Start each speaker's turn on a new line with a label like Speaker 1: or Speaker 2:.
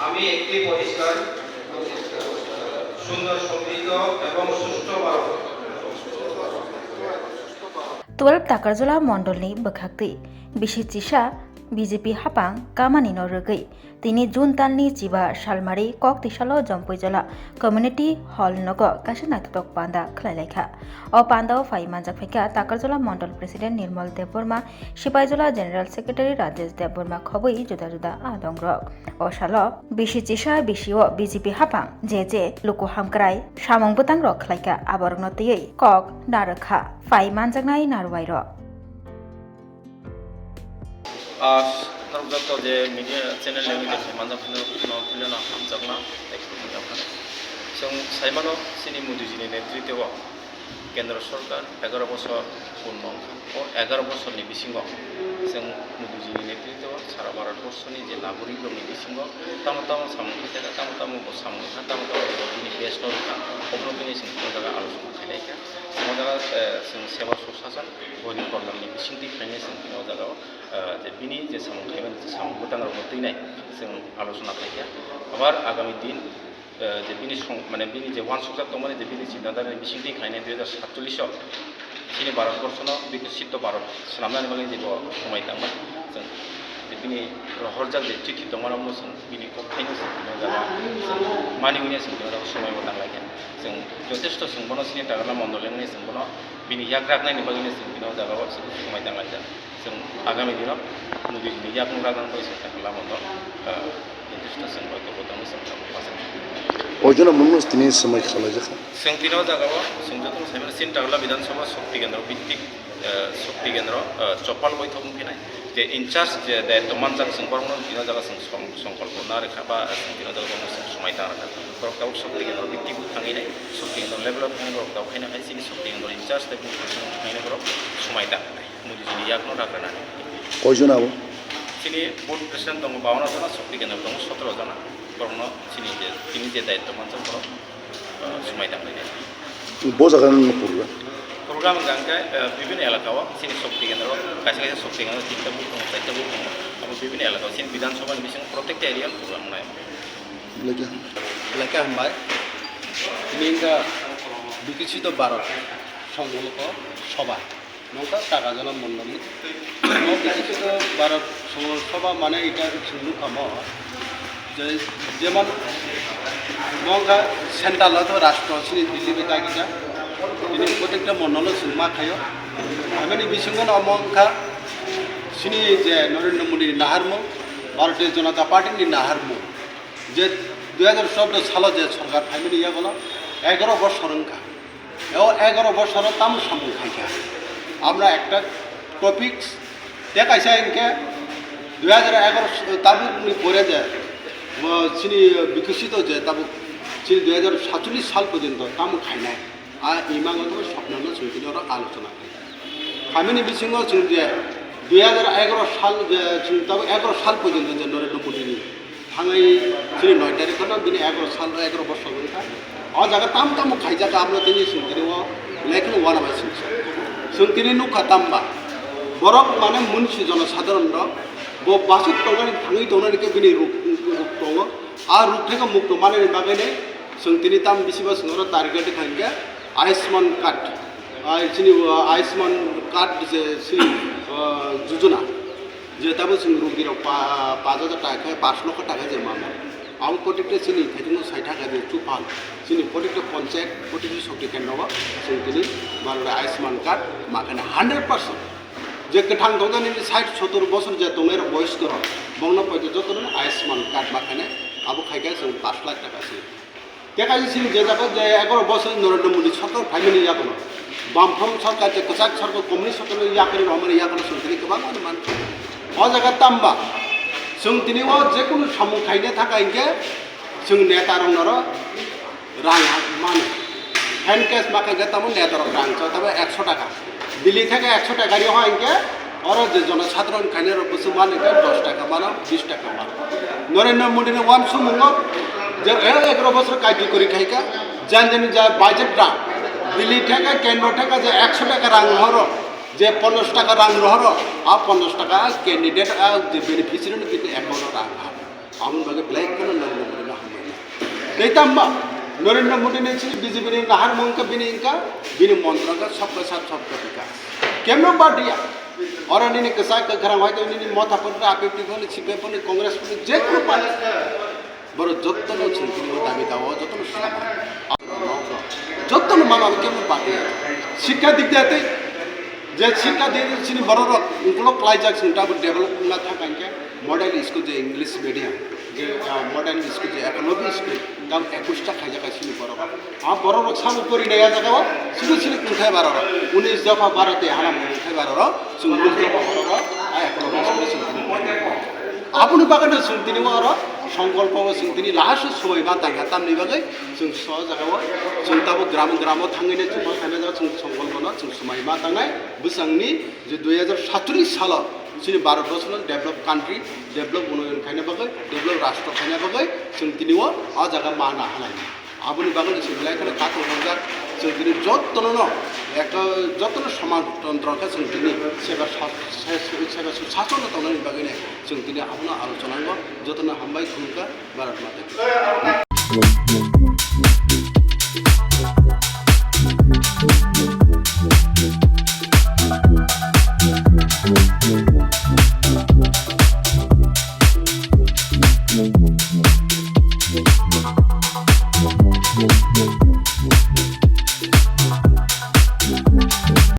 Speaker 1: আমি একটি পরিষ্কার, সুন্দর, সমৃদ্ধ এবং সুষ্ঠু Bharat
Speaker 2: 12 Takarjala Mondolni Bakhakti Bishi Chisha BJP Hapang Kamani no Rugui Tini Jun Talni Chiba Shalmari Kok Tishalo Jampuijala Community Hall Nogo Kashinatok Panda Klalekha O Panda Fai Manjak Pheka Takarjala Mondol President Nirmal Deborma Sipaijala General Secretary Rajesh Deborma Khobui Juda Juda Adongrok O Shalo Bishi Chisha Bishio BJP Hapang JJ Luku Hamkrai Samong Butang Rok Klaika Aborgnotiyei Kok Narakha Fai Manjaknai Narwairo
Speaker 3: তারপর যে media channel লেমিটেড মানজাম ফিলনা হামজাকনা जों साइमानो सिनि मोदीजीनि नेतृत्वआव केन्द्र सरकार 11 बोसोर पूर्ण और 11 बोसोरनि बिथिङाव जों मोदीजीनि नेतृत्वआव सारा भारतबर्षनि जे नागरिकफोरनि बिथिङाव तामताम सामखिता तामताम सामखा तामताम दिनै बेस्ट नरखा अब्रबिनि जों जागा आलोचना खालायखा जों जागा जों सेवा सुशासन बयनि प्रग्रामनि बिथिंनिफ्रायनो जों बिनाव जागा जे बिनि जे सामखायमोन जे सामखुतांगाव मतैनाय जों आलोचना खालायखा आबार आगामी दिन जे बिनि माने बिनि जे वानसुजात दंमोन जे बिनि सिद्धान्तानि बिसिंथि खायनाय 2047 सिनि भारतबर्षनो बिकसित भारत सामनानै बागै जे समायतांमोन जों जे बिनि हरजाक जे थिथि दंमोन जों बिनि कखायनो जों जागा मानिवैनो जों जागा समायबोनांलायगोन जों जथेस्थ सोंबोनो सिनि तागाला मन्दलेंनि सोंबोनो बिनि याग्रागनायनि बागैनो जों बिनाव जागा समायतांलायगोन जों आगामी दिनाव मोदीजीनि याग्रागनायखौ जों तागाला मन्दल जथेस्थ सोंबोनो जों
Speaker 4: Ojona munus tini samay khala jakha.
Speaker 3: Sengtino jagawa sengjoto semen sin tagla বিধানসভা শক্তি কেন্দ্র ভিত্তিক শক্তি কেন্দ্র চপাল বৈঠক ফিনাই যে ইনচার্জ যে দায়িত্ব মানজাক সংকল্প দিন জায়গা সংকল্প না রেখা বা দিন জায়গা সময়তা রাখা বরকাউ শক্তি কেন্দ্র ভিত্তিক থাঙিনাই শক্তি কেন্দ্র লেভেলত থাঙি বরকাউ ফাইনা হাই সিনি শক্তি কেন্দ্র ইনচার্জ দায়িত্ব থাঙিনা বরক সময়তা মোদীজিনি ইয়াকনো রাখনা
Speaker 4: Ojona abo.
Speaker 3: সিনি বোর্ড প্রেসিডেন্ট দङ 52 जना শক্তি কেন্দ্র দङ 17 जना বরণ সিনি যে তিনি যে দায়িত্ব মানজাক বরক সময়তা লাইনাই
Speaker 4: Bozagan purga.
Speaker 3: program gangkai বিভিন্ন এলাকাও সিনি শক্তি কেন্দ্র কাছে কাছে শক্তি কেন্দ্র তিনটা বুথ দङ চারটা বুথ দङ এবং বিভিন্ন এলাকাও সিনি বিধানসভার বিশিং প্রত্যেকটা এরিয়ার প্রোগ্রাম নাই
Speaker 4: Lagi.
Speaker 5: এলাকা হামবাই নিঙ্গা বিকশিত ভারত সংকল্প সভা নৌকা টাকাজলা মন্ডলী বিকশিত ভারত সভা মানে এটা শুনু খাম যে যেমন নৌকা সেন্ট্রাল রাষ্ট্র সিনি দিল্লি বেতাগিটা তিনি প্রত্যেকটা মন্ডল সুমা খায় আমি বিশৃঙ্খল অমংখা সিনি যে নরেন্দ্র মোদী নাহারমু ভারতীয় জনতা পার্টির নাহারমু যে 2014 সালে যে সরকার ফাইমিনি ইয়া বলো 11 বছর সংখ্যা এও 11 বছর তাম সংখ্যা আমরা একটা টপিকস দেখাইছে ইনকে 2011 তাবুক পরে যে সিনি বিকশিত যে তাবুক সিনি 2047 সাল পর্যন্ত তাম খাইনায় আর ইমাগত স্বপ্ন চৌকির আলোচনা ফাইমিনি বিশৃঙ্গ যে 2011 সাল যে তবে 11 সাল পর্যন্ত যে নরেন্দ্র মোদী थाङै सिनि 9 तारिखनो बिनि 11 साल 11 वर्ष गनका अ जागा ताम ताम खाइजाका आमनो तिनि सुंतिरिव लेखन वाना बासिन सुंतिरि नु खतमबा बरक माने मुनसि जनसाधारण र बो बासुक तंगानि थाङै तंगानि के बिनि रुक तंग आ रुक थेका मुक्त माने बागैने सुंतिरि ताम बिसिबा सुंगर टारगेट खानके आयुष्मान कार्ड सिनि आयुष्मान कार्ड जे सिनि योजना যে তাবো जों রোগীর 5000 টাকা 5 লক্ষ টাকা জমা আম প্রত্যেকটা সিনি থেকিনো 60 টাকা দিয়ে চুপাল সিনি প্রত্যেকটা পঞ্চায়েত প্রত্যেকটি শক্তি কেন্দ্র जों তিনি মানলে আয়ুষ্মান কার্ড মাখানে 100% যে কেঠাং দঙ্গানি 60 70 বছর যে তোমের বয়স কর বংন পয়তে যত আয়ুষ্মান কার্ড মাখানে আবু খাইকা जों 5 লাখ টাকা আছে দেখাই সিনি যে যাবে যে 11 বছর নরেন্দ্র মোদী সরকার ফাইমিনি ইয়াকনো বামফ্রম সরকার যে কসাক সরকার কমিউনিস্ট সরকার ইয়াকরি রহমান ইয়াকনো সুন্দরী গোবাং মান अ जागा तामबा जों दिनैव जेकुनु सामु खायनो थाखाय इनके जों नेतारंनर रां मान हैंड कैश माखागे तामु नेतार रां तबे 100 टाका दिल्ली থেকে 100 টাকা রি হয় ইনকে और যে জনসাধারণ খাইনের বসু মানে 10 টাকা মানো 20 টাকা মানো নরেন্দ্র মোদীর ওয়ান সুমুঙ্গ যে 11 বছর কাজ করি খাইকা জান জানি যা বাজেট রাং দিল্লি থেকে কেন্দ্র থেকে যে 100 টাকা রাং হর যে 50 টাকা রাং রহর আর 50 টাকা ক্যান্ডিডেট যে বেনিফিশিয়ারি কিন্তু এখনো রাং হার আমন বাগে ব্ল্যাক কোনো নরেন্দ্র মোদী না হামনা দেতাম্বা নরেন্দ্র মোদী ने बीजेपी ने नाहर मंग बिनी इनका बिनी मंत्र का सबका साथ सबका विकास केमनो बाडिया और इन्हें कसा का घर में तो इन्हें माथा पर आपे टिकोले छिपे पर कांग्रेस पर जे को पाले बरो जत्तन छिंकिनी दाबी दावा जत्तन जत्तन मामा केमनो बाडिया शिक्षा दिख जाते जे शिक्षा दे छिनी बरो उनको क्लाइ जाक सिंटा डेभलप ना था कांके मॉडल स्कूल जे इंग्लिश मीडियम जे मॉडर्न स्कूल जे इकोनॉमिक स्कूल दाम 21 टा खाइ जाका सिनी बरो आ बरो सामु परि नया जगह सिनि सिनि उठाय बारो 19 दफा 12 ते हालाम उठाय बारो सुन 19 दफा बरो आ इकोनॉमिक स्कूल আপনি বাগানে শুনতিনি আর সংকল্প শুনতিনি লাস্ট সময় বা তাই হাতাম নিবাগে जों स জায়গাও जों তাবো গ্রাম থাঙ্গিনে जों थानाय जागा जों সংকল্পना जों সময় মা তাंगाय बोसांनि जे 2047 सालाव जोंनि भारत बर्षनि डेभलप कान्ट्रि डेभलप उन्नयन खायनो बागै डेभलप राष्ट्र खायनो बागै जों दिनैও आ জায়গা माना हानाय আপনি বাগানে শুনলাই খানে কাতো হंजार जों दिनै जत्तनो একটা যতন সমাজতন্ত্রকে जों दिनै सेवा शासन तंनायनि बागैनो जों दिनै आपनो आलोचना যতन हामबाय खुंगा भारत माता